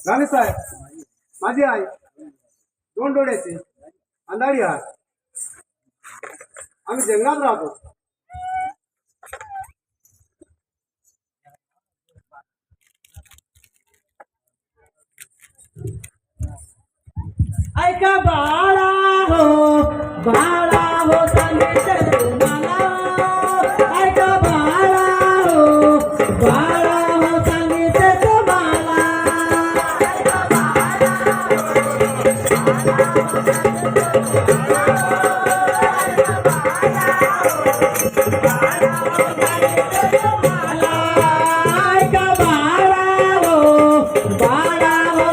राणे साहेब, माझी आई दोन डोळ्याची अंधारी आहात. आम्ही जंगलात राहतो. ऐका बाळा हो सांगितले तुम्हाला. ऐका बाळा हो सांगितले तुम्हाला. ऐका बाळा हो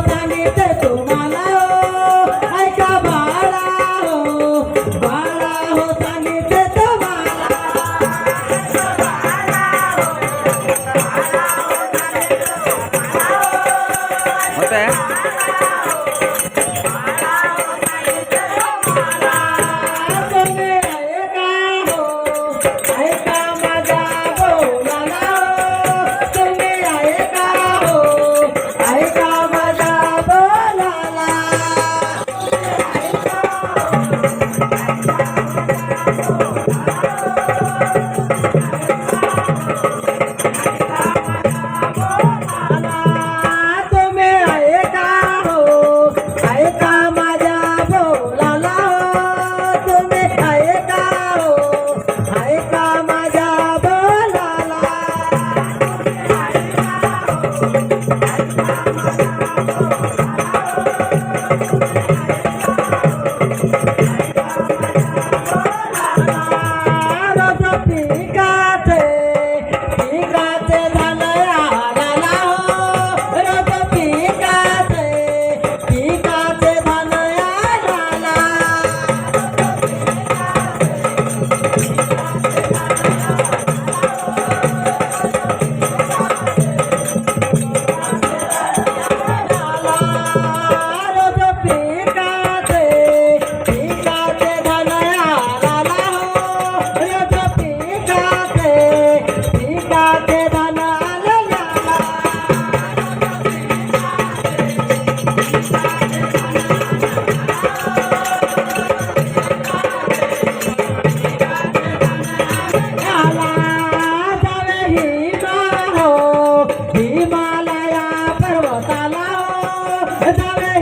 सांगितले तुम्हाला. ऐका बाळा हो सांगितले तुम्हाला. होतंय. तुम्ही ऐका ऐका माझा बोलाला. तुम्ही ऐका ऐका माझा बोलाला. तुम्ही ऐका ऐका माझ्या बोलाला. तुम्ही ऐका ऐका माझ्या बोलाला. रोज पिकाचे धान आला हो. रोज पिकाचे धान आला. रोज पिकाचे धान आला हो. रोज पिकाचे धान आला. जावे हिमालया पर्वताला हो. जावे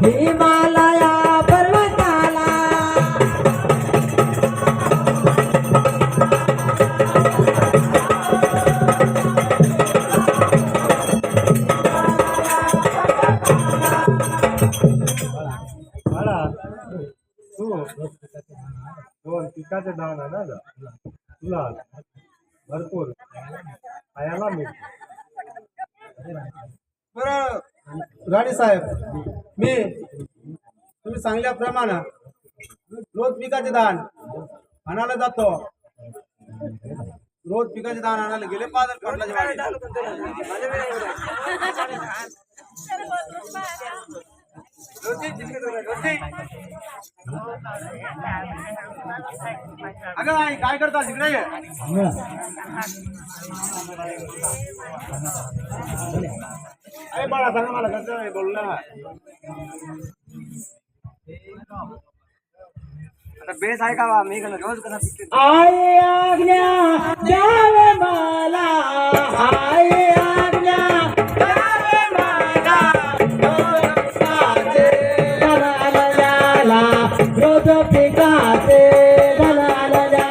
हिमालया पर्वताला. बाळा, तू दोन पिकाचे दाण आणा जा. तुला भरपूर खायला मिळते. बरं राणे साहेब, मी तुम्ही सांगल्याप्रमाणे रोज पिकाचे दाण आणायला जातो. रोज पिकाचे दाण आणायला गेले पादर कडलाच्या अगं आई काय करता तिकडे ये. अरे बाळा सांगा मला कसं आहे बोल ना. आता बेस आहे का मी रोज कसा पिकते. आई आज्ञा द्यावे मला. आई आज्ञा द्यावे मला. रोज पिकाचे धन आला.